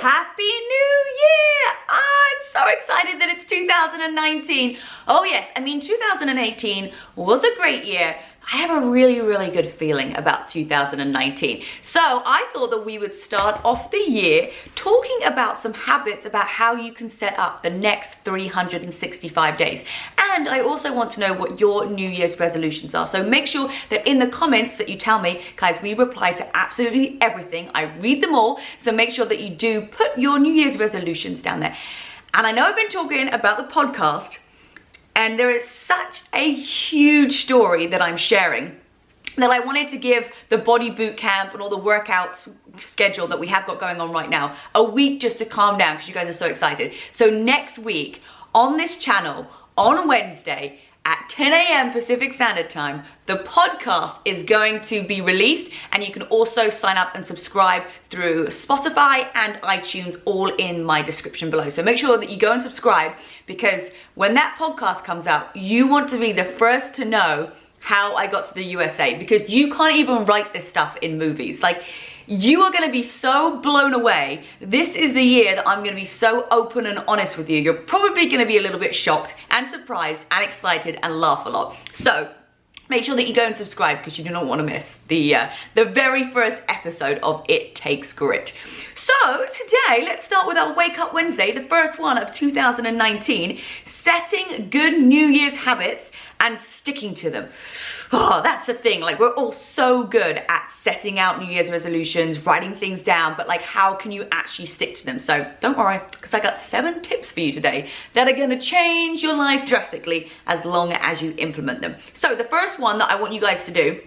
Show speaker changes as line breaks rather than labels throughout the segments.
Happy New Year! I'm so excited that it's 2019. Oh yes, I mean 2018 was a great year. I have a really good feeling about 2019. So I thought that we would start off the year talking about some habits about how you can set up the next 365 days. And I also want to know what your New Year's resolutions are. So make sure that in the comments that you tell me, guys, we reply to absolutely everything. I read them all. So make sure that you do put your New Year's resolutions down there. And I know I've been talking about the podcast, and there is such a huge story that I'm sharing that I wanted to give the body boot camp and all the workouts schedule that we have got going on right now a week just to calm down because you guys are so excited. So next week on this channel on Wednesday at 10 a.m. Pacific Standard Time, the podcast is going to be released, and you can also sign up and subscribe through Spotify and iTunes, all in my description below. So make sure that you go and subscribe, because when that podcast comes out, you want to be the first to know how I got to the USA, because you can't even write this stuff in movies. Like, you are going to be so blown away. This is the year that I'm going to be so open and honest with you. You're probably going to be a little bit shocked and surprised and excited and laugh a lot. So make sure that you go and subscribe, because you do not want to miss the very first episode of It Takes Grit. So today, let's start with our Wake Up Wednesday, the first one of 2019, setting good New Year's habits and sticking to them. Oh, that's the thing. Like, we're all so good at setting out New Year's resolutions, writing things down, but like, how can you actually stick to them? So don't worry, because I got 7 tips for you today that are gonna change your life drastically as long as you implement them. So the first one that I want you guys to do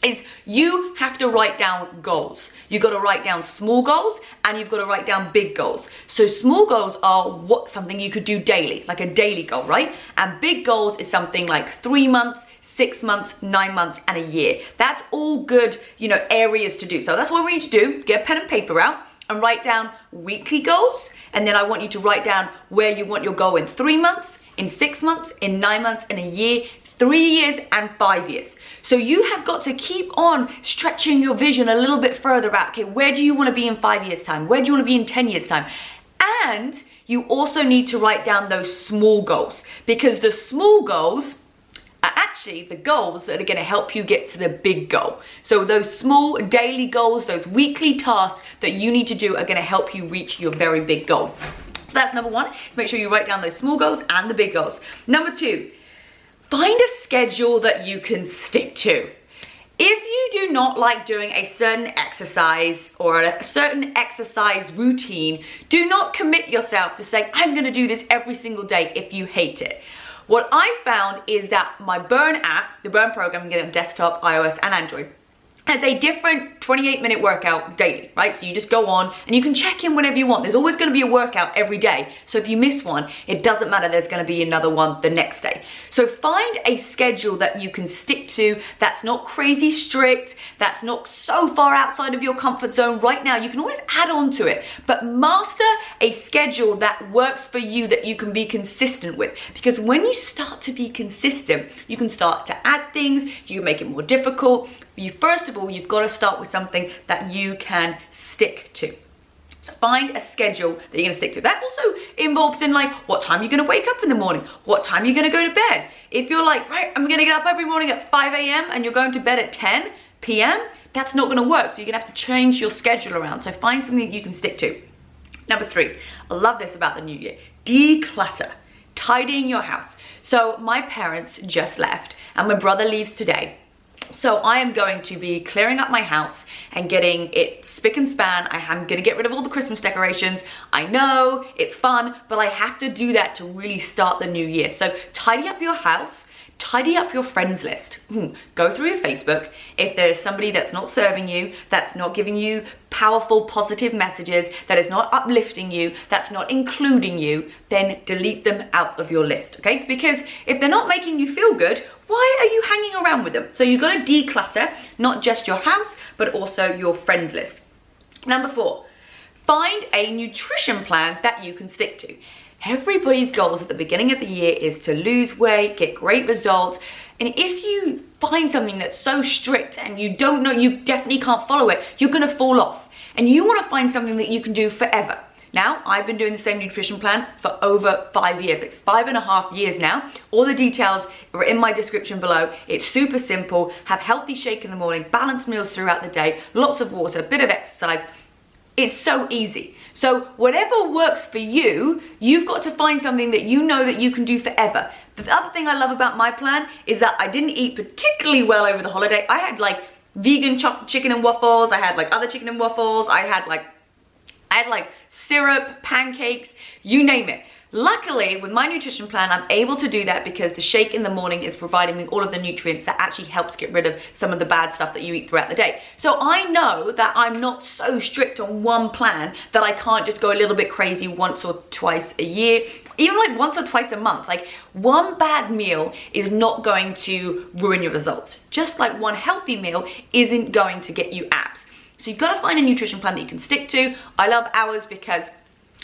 is you have to write down goals. You've got to write down small goals, and you've got to write down big goals. So small goals are something you could do daily, like a daily goal, right? And big goals is something like 3 months, 6 months, 9 months, and a year. That's all good, areas to do. So that's what we need to do. Get a pen and paper out and write down weekly goals. And then I want you to write down where you want your goal in 3 months, in 6 months, in 9 months, in a year, 3 years, and 5 years. So you have got to keep on stretching your vision a little bit further out. Okay, where do you want to be in 5 years' time? Where do you want to be in 10 years' time? And you also need to write down those small goals, because the small goals are actually the goals that are going to help you get to the big goal. So those small daily goals, those weekly tasks that you need to do are going to help you reach your very big goal. So that's number one, to make sure you write down those small goals and the big goals. Number two, find a schedule that you can stick to. If you do not like doing a certain exercise or a certain exercise routine, do not commit yourself to saying, I'm going to do this every single day if you hate it. What I found is that my Burn app, the Burn program, you can get it on desktop, iOS, and Android, has a different 28-minute workout daily, right? So you just go on and you can check in whenever you want. There's always going to be a workout every day. So if you miss one, it doesn't matter. There's going to be another one the next day. So find a schedule that you can stick to, that's not crazy strict, that's not so far outside of your comfort zone right now. You can always add on to it, but master a schedule that works for you, that you can be consistent with. Because when you start to be consistent, you can start to add things, you can make it more difficult. First of all, you've got to start with something that you can stick to. So find a schedule that you're going to stick to. That also involves in like, what time you're going to wake up in the morning, what time you're going to go to bed. If you're like, right, I'm going to get up every morning at 5 a.m. and you're going to bed at 10 p.m., that's not going to work. So you're going to have to change your schedule around. So find something that you can stick to. Number 3, I love this about the new year. Declutter. Tidying your house. So my parents just left and my brother leaves today. So I am going to be clearing up my house and getting it spick and span. I am going to get rid of all the Christmas decorations. I know it's fun, but I have to do that to really start the new year. So tidy up your house. Tidy up your friends list. Go through your Facebook. If there's somebody that's not serving you, that's not giving you powerful, positive messages, that is not uplifting you, that's not including you, then delete them out of your list, okay? Because if they're not making you feel good, why are you hanging around with them? So you've got to declutter, not just your house, but also your friends list. Number 4, find a nutrition plan that you can stick to. Everybody's goals at the beginning of the year is to lose weight, get great results. And if you find something that's so strict and you don't know, you definitely can't follow it, you're gonna fall off. And you wanna find something that you can do forever. Now, I've been doing the same nutrition plan for over 5 years, like 5.5 years now. All the details are in my description below. It's super simple. Have healthy shake in the morning, balanced meals throughout the day, lots of water, a bit of exercise. It's so easy. So whatever works for you, you've got to find something that you know that you can do forever. The other thing I love about my plan is that I didn't eat particularly well over the holiday. I had like vegan chicken and waffles. I had like other chicken and waffles. I had like syrup, pancakes, you name it. Luckily, with my nutrition plan, I'm able to do that because the shake in the morning is providing me all of the nutrients that actually helps get rid of some of the bad stuff that you eat throughout the day. So I know that I'm not so strict on one plan that I can't just go a little bit crazy once or twice a year, even like once or twice a month. Like one bad meal is not going to ruin your results, just like one healthy meal isn't going to get you abs. So you've got to find a nutrition plan that you can stick to. I love ours because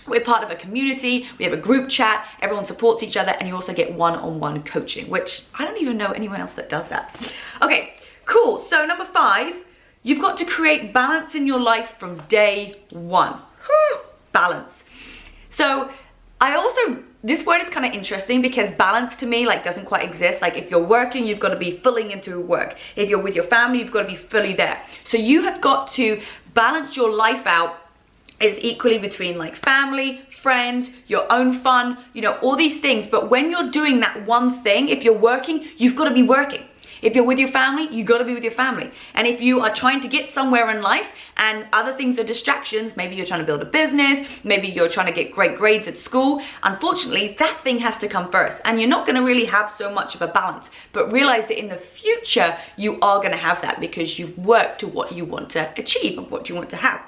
we're part of a community, we have a group chat, everyone supports each other, and you also get one-on-one coaching, which I don't even know anyone else that does that. Okay, cool. So number 5, you've got to create balance in your life from day one. Balance. So this word is kind of interesting because balance to me like doesn't quite exist. Like if you're working, you've got to be fully into work. If you're with your family, you've got to be fully there. So you have got to balance your life out is equally between like family, friends, your own fun, you know, all these things. But when you're doing that one thing, if you're working, you've got to be working. If you're with your family, you got to be with your family. And if you are trying to get somewhere in life and other things are distractions, maybe you're trying to build a business, maybe you're trying to get great grades at school, unfortunately, that thing has to come first. And you're not going to really have so much of a balance. But realize that in the future, you are going to have that because you've worked to what you want to achieve and what you want to have.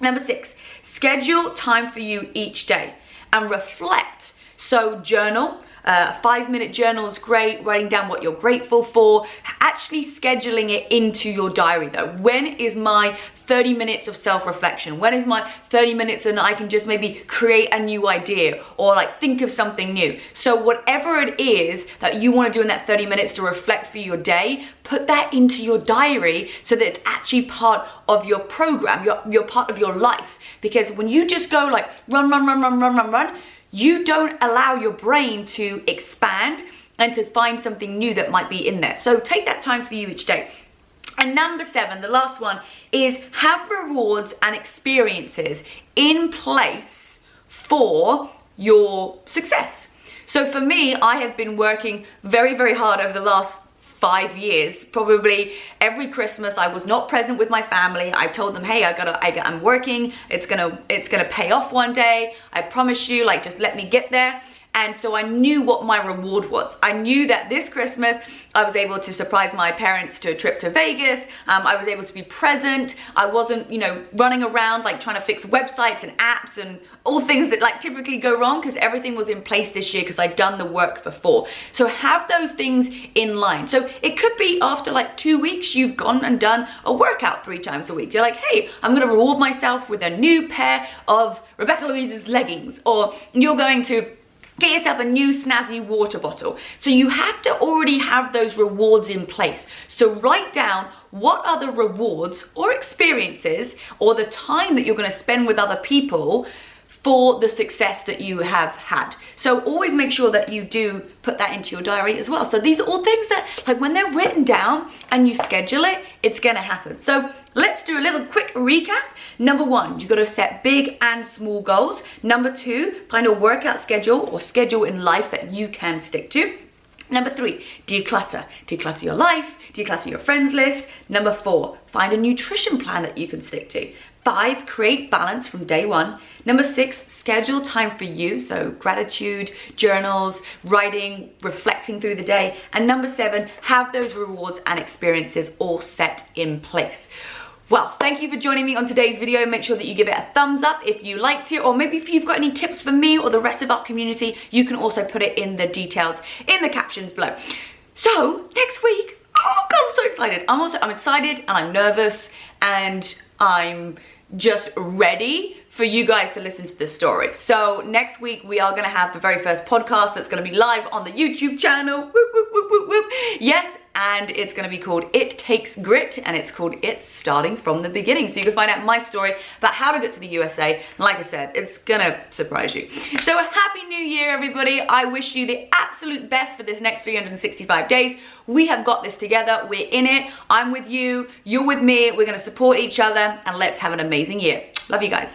Number 6, schedule time for you each day and reflect. So journal, a 5-minute journal is great, writing down what you're grateful for, actually scheduling it into your diary though. When is my 30 minutes of self-reflection? When is my 30 minutes and I can just maybe create a new idea or like think of something new? So whatever it is that you want to do in that 30 minutes to reflect for your day, put that into your diary so that it's actually part of your program, you're part of your life. Because when you just go like run, you don't allow your brain to expand and to find something new that might be in there. So take that time for you each day. And number 7, the last one, is have rewards and experiences in place for your success. So for me, I have been working very, very hard over the last 5 years. Probably every Christmas I was not present with my family. I told them, hey, I'm working, it's gonna pay off one day, I promise you, like just let me get there. And so I knew what my reward was. I knew that this Christmas I was able to surprise my parents to a trip to Vegas. I was able to be present. I wasn't, you know, running around like trying to fix websites and apps and all things that like typically go wrong, because everything was in place this year because I'd done the work before. So have those things in line. So it could be after like 2 weeks you've gone and done a workout 3 times a week. You're like, hey, I'm gonna reward myself with a new pair of Rebecca-Louise's leggings, or you're going to get yourself a new snazzy water bottle. So you have to already have those rewards in place. So write down what are the rewards or experiences or the time that you're going to spend with other people for the success that you have had. So always make sure that you do put that into your diary as well. So these are all things that, like, when they're written down and you schedule it, it's gonna happen. So let's do a little quick recap. Number 1, you gotta set big and small goals. Number 2, find a workout schedule or schedule in life that you can stick to. Number 3, declutter. Declutter your life, declutter your friends list. Number 4, find a nutrition plan that you can stick to. 5, create balance from day 1. Number 6, schedule time for you. So gratitude, journals, writing, reflecting through the day. And number 7, have those rewards and experiences all set in place. Well, thank you for joining me on today's video. Make sure that you give it a thumbs up if you liked it, or maybe if you've got any tips for me or the rest of our community, you can also put it in the details in the captions below. So next week, oh God, I'm so excited. I'm excited and I'm nervous and I'm just ready for you guys to listen to this story. So next week we are gonna have the very first podcast that's gonna be live on the YouTube channel. Whoop, whoop, whoop, whoop, whoop. Yes, and it's gonna be called It Takes Grit, and it's called It's Starting from the Beginning. So you can find out my story about how to get to the USA. And like I said, it's gonna surprise you. So a happy new year, everybody. I wish you the absolute best for this next 365 days. We have got this together. We're in it. I'm with you. You're with me. We're gonna support each other, and let's have an amazing year. Love you guys.